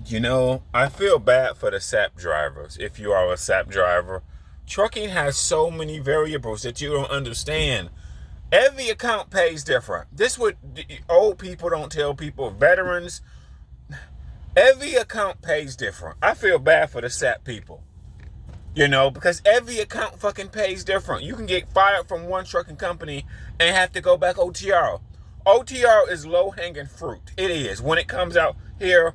You know, I feel bad for the SAP drivers. If you are a SAP driver, trucking has so many variables that you don't understand. Every account pays different. This what old people don't tell people, veterans. Every account pays different. I feel bad for the SAP people. You know, because every account fucking pays different. You can get fired from one trucking company and have to go back OTR. OTR is low hanging fruit. It is. When it comes out here,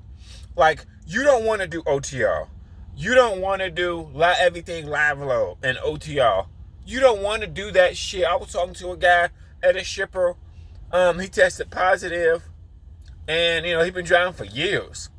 like, you don't want to do OTR. You don't want to do everything live load and OTR. You don't want to do that shit. I was talking to a guy at a shipper. He tested positive, and he'd been driving for years.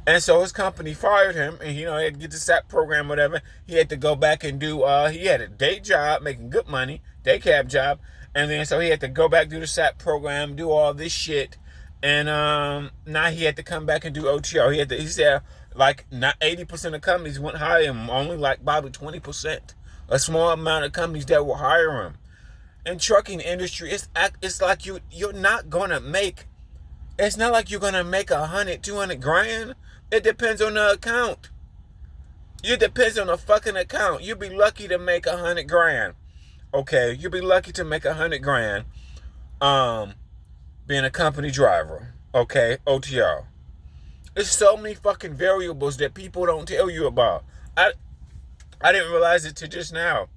And so his company fired him, and he had to get the SAP program, whatever. He had to go back and do. He had a day job, making good money, day cab job, and then so he had to go back do the SAP program, do all this shit, and now he had to come back and do OTR. He said like not 80% of companies wouldn't hire him, only like probably 20%. A small amount of companies that will hire him. In trucking industry, it's like you're not gonna make. It's not like you're gonna make 100, 200 grand. It depends on the account. It depends on the fucking account. You'll be lucky to make 100 grand. Okay, you'll be lucky to make 100 grand. Being a company driver. Okay, OTR. There's so many fucking variables that people don't tell you about. I didn't realize it till just now.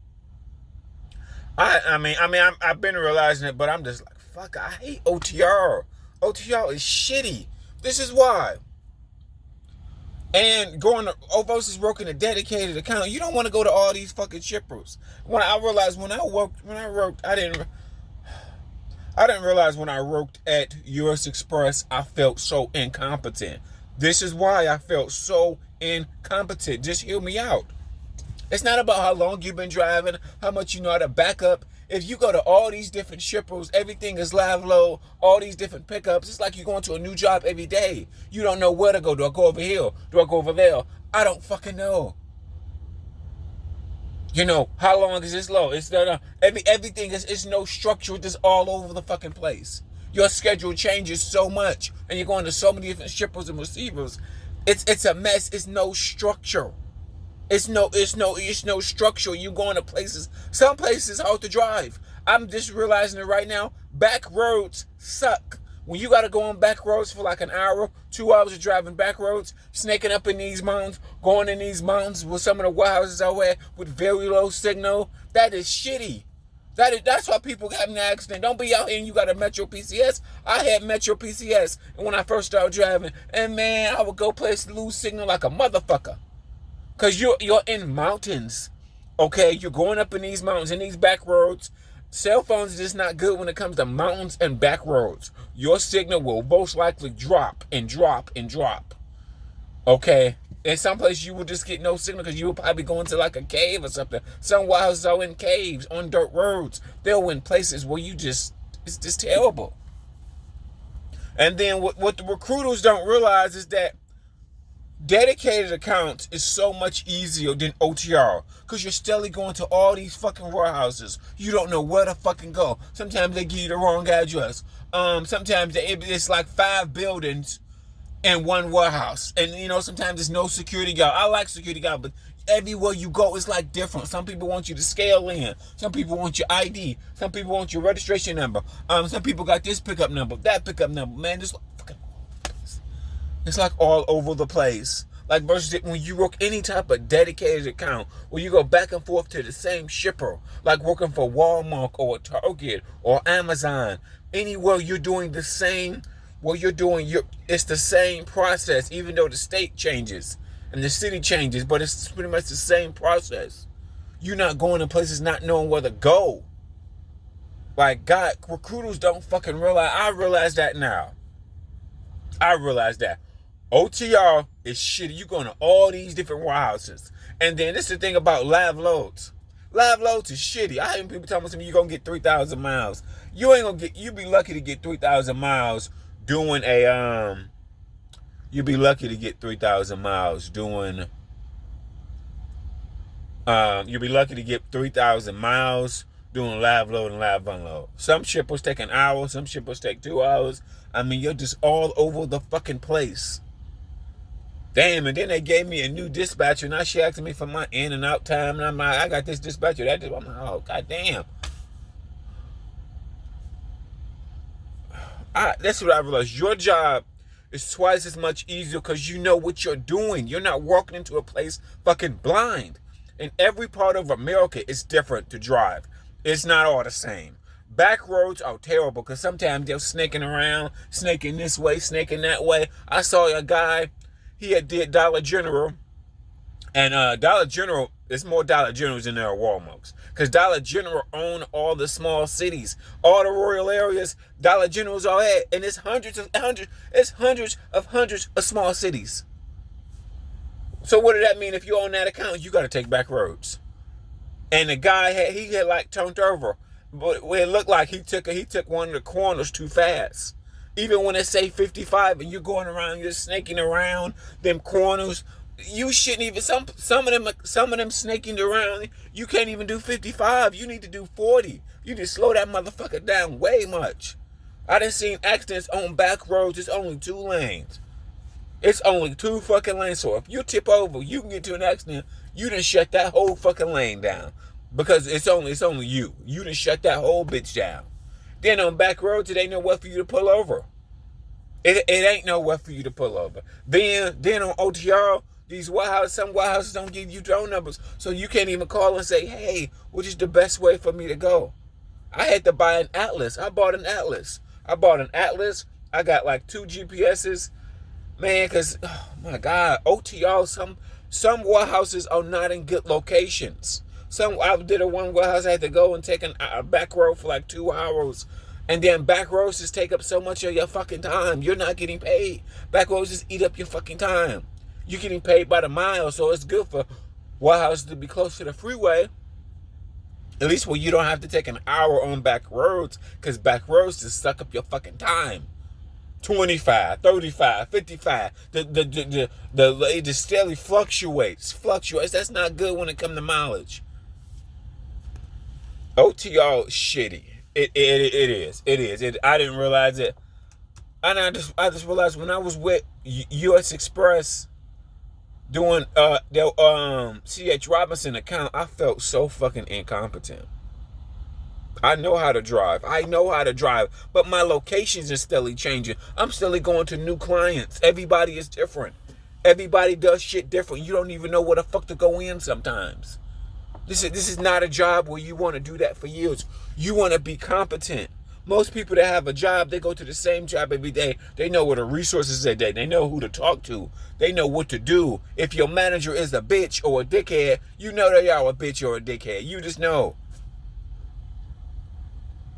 I've been realizing it, but I'm just like, fuck, I hate OTR. OTR is shitty. This is why. And going to versus working a dedicated account, you don't want to go to all these fucking shippers. When I realized when I worked, I didn't realize when I worked at US Express, I felt so incompetent. This is why I felt so incompetent. Just hear me out. It's not about how long you've been driving, how much you know how to back up. If you go to all these different shippers, everything is live load, all these different pickups. It's like you're going to a new job every day. You don't know where to go. Do I go over here? Do I go over there? I don't fucking know. How long is this load? It's not everything is no structure. It's just all over the fucking place. Your schedule changes so much, and you're going to so many different shippers and receivers. It's a mess. It's no structure. It's no structure. You going to places. Some places hard to drive. I'm just realizing it right now. Back roads suck. When you gotta go on back roads for like an hour, 2 hours of driving back roads, snaking up in these mountains, going in these mountains with some of the warehouses out there with very low signal, that is shitty. That's why people have an accident. Don't be out here and you got a Metro PCS. I had Metro PCS when I first started driving, and man, I would go places lose signal like a motherfucker. Because you're in mountains, okay? You're going up in these mountains, in these back roads. Cell phones is just not good when it comes to mountains and back roads. Your signal will most likely drop and drop and drop, okay? In some places, you will just get no signal because you will probably go into like a cave or something. Some wilds are in caves, on dirt roads. They're in places where it's just terrible. And then what the recruiters don't realize is that dedicated accounts is so much easier than OTR because you're steadily going to all these fucking warehouses. You don't know where to fucking go. Sometimes they give you the wrong address. Sometimes it's like 5 buildings in one warehouse, and sometimes there's no security guard. I like security guard, but everywhere you go it's like different. Some people want you to scale in. Some people want your ID. Some people want your registration number. Some people got this pickup number, that pickup number. Man, just fucking. It's like all over the place. Like versus when you work any type of dedicated account where you go back and forth to the same shipper, like working for Walmart or Target or Amazon, anywhere you're doing the same, it's the same process, even though the state changes and the city changes, but it's pretty much the same process. You're not going to places not knowing where to go. Like, God, recruiters don't fucking realize. I realize that now. I realize that. OTR is shitty. You're going to all these different warehouses. And then this is the thing about live loads. Live loads is shitty. I hear people talking to me, you're going to get 3,000 miles. You be lucky to get 3,000 miles doing you'd be lucky to get 3,000 miles doing, you'll be lucky to get 3,000 miles doing live load and live unload. Some shippers take an hour, some shippers take 2 hours. I mean, you're just all over the fucking place. Damn, and then they gave me a new dispatcher, and now she asking me for my in and out time, and I'm like, I got this dispatcher, that I'm like, oh, goddamn. That's what I realized. Your job is twice as much easier because you know what you're doing. You're not walking into a place fucking blind. In every part of America, it's different to drive. It's not all the same. Back roads are terrible because sometimes they're snaking around, snaking this way, snaking that way. I saw a guy, he had did Dollar General, and Dollar General, there's more Dollar Generals than there are Walmarts. Because Dollar General own all the small cities. All the rural areas, Dollar Generals are at. And it's hundreds of small cities. So what did that mean? If you own that account, you got to take back roads. And the guy had like turned over. But it looked like he took one of the corners too fast. Even when it say 55 and you're going around, you're snaking around them corners, you shouldn't even, some of them snaking around, you can't even do 55. You need to do 40. You need to slow that motherfucker down way much. I done seen accidents on back roads. It's only 2 lanes. It's only 2 fucking lanes. So if you tip over, you can get to an accident. You done shut that whole fucking lane down. Because it's only you. You done shut that whole bitch down. Then on back roads, it ain't nowhere for you to pull over. It ain't nowhere for you to pull over. Then on OTR, some warehouses don't give you drone numbers, so you can't even call and say, hey, which is the best way for me to go? I had to buy an atlas. I bought an atlas. I got like 2 GPSs. Man, because, oh my God, OTR, some warehouses are not in good locations. I did a one warehouse, I had to go and take a back road for like 2 hours. And then back roads just take up so much of your fucking time. You're not getting paid. Back roads just eat up your fucking time. You're getting paid by the mile, so it's good for warehouses to be close to the freeway. At least where you don't have to take an hour on back roads, because back roads just suck up your fucking time. 25, 35, 55. It just steadily fluctuates. That's not good when it comes to mileage. OTR is shitty. It is. I didn't realize it. And I just realized when I was with US Express doing their C.H. Robinson account, I felt so fucking incompetent. I know how to drive, but my locations are steadily changing. I'm steadily going to new clients. Everybody is different. Everybody does shit different. You don't even know where the fuck to go in sometimes. This is not a job where you want to do that for years. You want to be competent. Most people that have a job, they go to the same job every day. They know where the resources are. They know who to talk to. They know what to do. If your manager is a bitch or a dickhead, you know they are a bitch or a dickhead. You just know.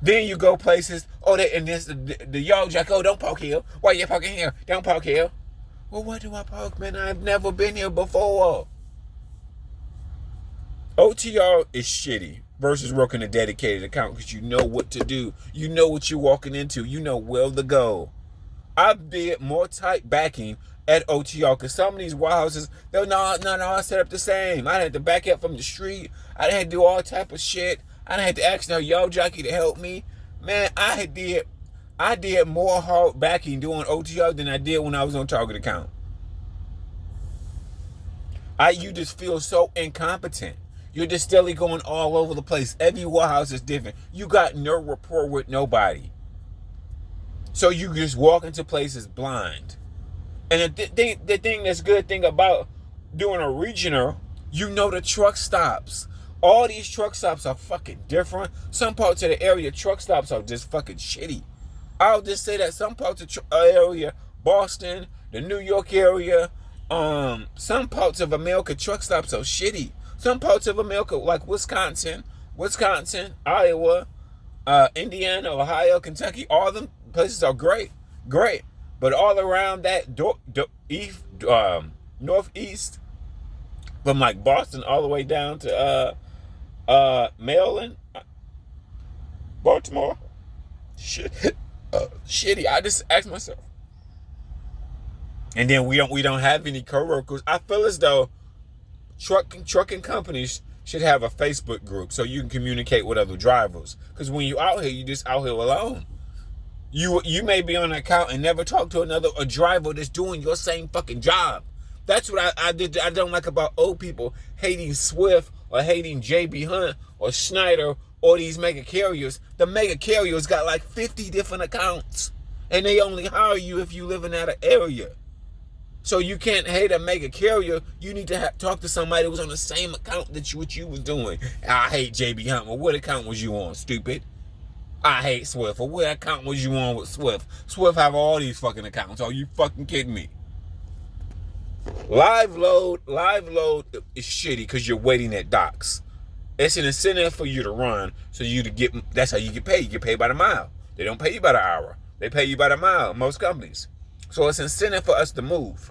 Then you go places, the yard jack, oh, don't park here. Why you parking here? Don't park here. Well, why do I park, man? I've never been here before. OTR is shitty versus working a dedicated account because you know what to do. You know what you're walking into. You know where to go. I did more tight backing at OTR because some of these warehouses, they're not all set up the same. I had to back up from the street. I had to do all type of shit. I had to ask no yard jockey to help me. Man, I did more hard backing doing OTR than I did when I was on target account. You just feel so incompetent. You're just steadily going all over the place. Every warehouse is different. You got no rapport with nobody. So you just walk into places blind. And the thing that's good thing about doing a regional, you know the truck stops. All these truck stops are fucking different. Some parts of the area truck stops are just fucking shitty. I'll just say that some parts of the area, Boston, the New York area, some parts of America truck stops are shitty. Some parts of America, like Wisconsin, Iowa, Indiana, Ohio, Kentucky, all them places are great. But all around that northeast, from like Boston all the way down to Maryland, Baltimore, shitty. I just asked myself. And then we don't have any coworkers. I feel as though trucking companies should have a Facebook group so you can communicate with other drivers. Because when you out here, you just out here alone. You may be on an account and never talk to a driver that's doing your same fucking job. That's what I don't like about old people hating Swift or hating JB Hunt or Schneider or these mega carriers. The mega carriers got like 50 different accounts, and they only hire you if you live in that area. So you can't hate a mega carrier. You need to talk to somebody who was on the same account that what you was doing. I hate JB Hunt. Well, what account was you on, stupid? I hate Swift. Well, what account was you on with Swift? Swift have all these fucking accounts. Are you fucking kidding me? Live load is shitty because you're waiting at docks. It's an incentive for you to run, so you to get. That's how you get paid. You get paid by the mile. They don't pay you by the hour. They pay you by the mile. Most companies. So it's incentive for us to move.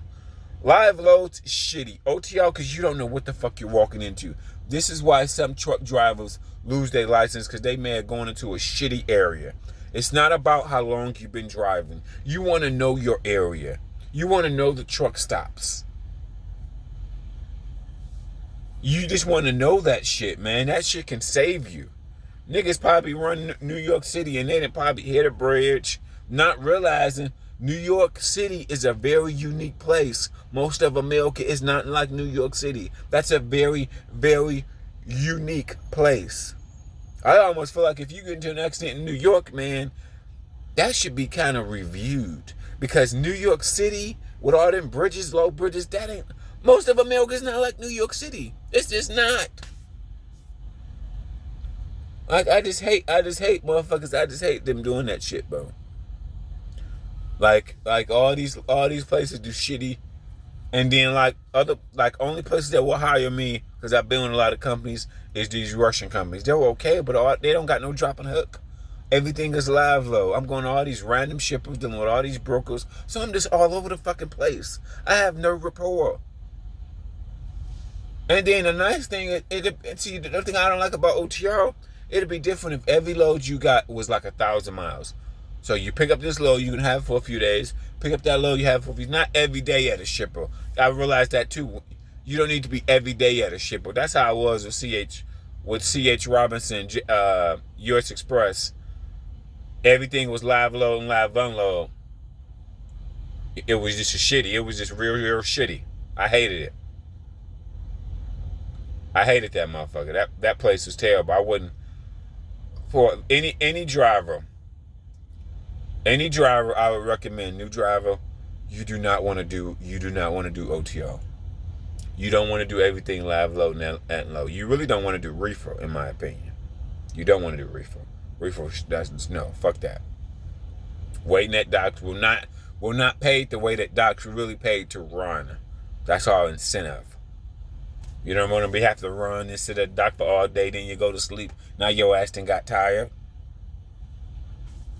Live loads is shitty. OTL because you don't know what the fuck you're walking into. This is why some truck drivers lose their license because they may have gone into a shitty area. It's not about how long you've been driving. You want to know your area. You want to know the truck stops. You just want to know that shit, man. That shit can save you. Niggas probably run New York City and they didn't probably hit a bridge, not realizing New York City is a very unique place. Most of America is not like New York City. That's a very, very unique place. I almost feel like if you get into an accident in New York, man, that should be kind of reviewed. Because New York City, with all them bridges, low bridges, that ain't... Most of America is not like New York City. It's just not. Like, I just hate motherfuckers. I just hate them doing that shit, bro. Like all these places do shitty, and then only places that will hire me, because I've been in a lot of companies, is these Russian companies. They're okay, but they don't got no drop and hook. Everything is live low. I'm going to all these random shippers, dealing with all these brokers, so I'm just all over the fucking place. I have no rapport. And then the nice thing, see, the thing I don't like about OTR, it'd be different if every load you got was like 1,000 miles. So you pick up this load, you can have it for a few days. Pick up that load, you have it for a few. Not every day at a shipper. I realized that too. You don't need to be every day at a shipper. That's how I was with CH Robinson, US Express. Everything was live load and live unload. It was just shitty. It was just real shitty. I hated it. I hated that motherfucker. That place was terrible. I wouldn't, for any driver. Any driver, I would recommend, new driver, you do not want to do OTO. You don't want to do everything live load and low. You really don't want to do reefer, in my opinion. You don't want to do reefer. Reefer, no, fuck that. Waiting at docks will not pay the way that docks really paid to run. That's our incentive. You don't want to have to run and sit at dock for all day, then you go to sleep. Now your ass done got tired.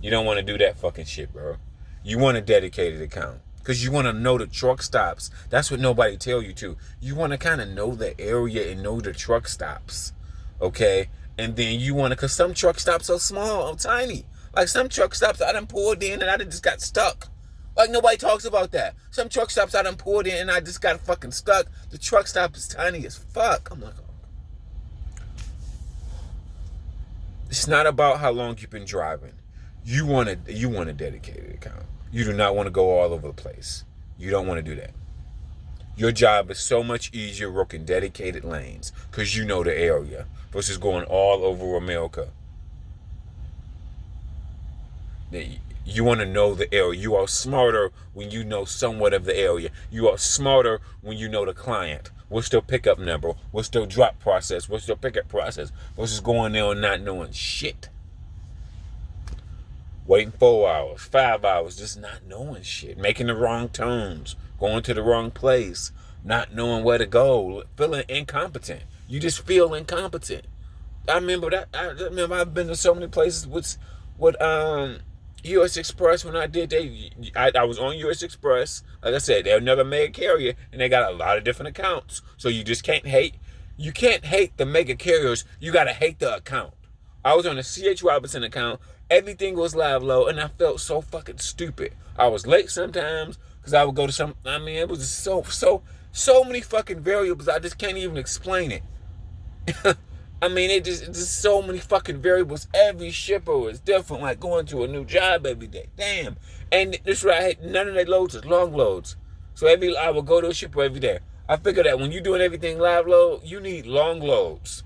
You don't want to do that fucking shit, bro. You want a dedicated account. Because you want to know the truck stops. That's what nobody tell you to. You want to kind of know the area and know the truck stops. Okay? And then you want to, because some truck stops are small, tiny. Like some truck stops I done pulled in and I just got stuck. Like nobody talks about that. Some truck stops I done pulled in and I just got fucking stuck. The truck stop is tiny as fuck. I'm like, oh. It's not about how long you've been driving. You want a dedicated account. You do not want to go all over the place. You don't want to do that. Your job is so much easier working dedicated lanes because you know the area versus going all over America. You want to know the area. You are smarter when you know somewhat of the area. You are smarter when you know the client. What's their pickup number? What's their drop process? What's their pickup process? What's just going there and not knowing shit? Waiting 4 hours, 5 hours, just not knowing shit. Making the wrong turns, going to the wrong place, not knowing where to go, feeling incompetent. You just feel incompetent. I remember I've been to so many places with US Express when I did. I was on US Express. Like I said, they're another mega carrier, and they got a lot of different accounts. So you just can't hate. You can't hate the mega carriers. You gotta hate the account. I was on a CH Robinson account. Everything was live low, and I felt so fucking stupid. I was late sometimes because I would go to some. I mean, it was just so many fucking variables. I just can't even explain it. I mean, it's just so many fucking variables. Every shipper was different, like going to a new job every day. Damn. And this is what I hate. None of their loads is long loads. So I would go to a shipper every day. I figure that when you're doing everything live load, you need long loads,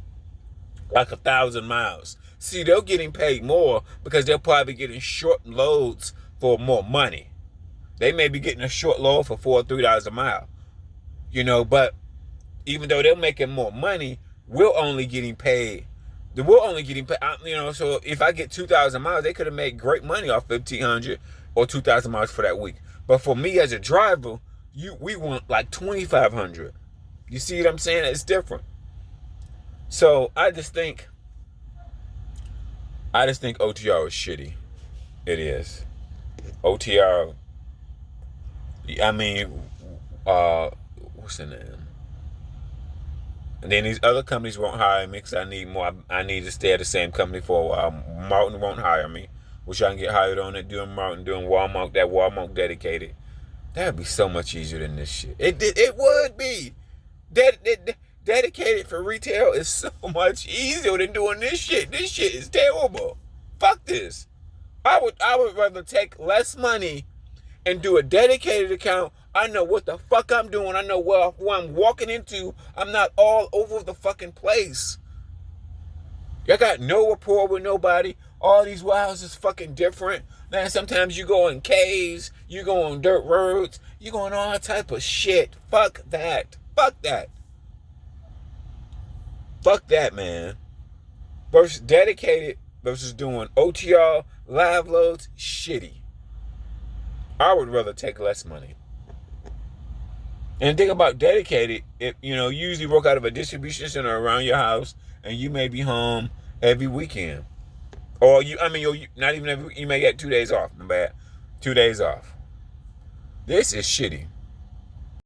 like 1,000 miles. See, they're getting paid more because they're probably getting short loads for more money. They may be getting a short load for $4 or $3 a mile, but even though they're making more money, we're only getting paid. So if I get 2,000 miles, they could have made great money off 1,500 or 2,000 miles for that week. But for me as a driver, we want like 2,500. You see what I'm saying? It's different. So I just think OTR is shitty. It is. OTR. I mean, what's the name? And then these other companies won't hire me because I need more. I need to stay at the same company for a while. Martin won't hire me. Wish I can get hired on it doing Martin, doing Walmart, that Walmart dedicated. That'd be so much easier than this shit. It would be. Dedicated for retail is so much easier than doing this shit. This shit is terrible. Fuck this. I would rather take less money and do a dedicated account. I know what the fuck I'm doing. I know what I'm walking into. I'm not all over the fucking place. I got no rapport with nobody. All these warehouses is fucking different. Man, sometimes you go in caves, you go on dirt roads, you go on all type of shit. Fuck that. Fuck that. Fuck that, man. Versus dedicated versus doing OTR live loads, shitty. I would rather take less money. And think about dedicated. If you usually work out of a distribution center around your house, and you may be home every weekend, or not even every. You may get 2 days off. My bad, 2 days off. This is shitty.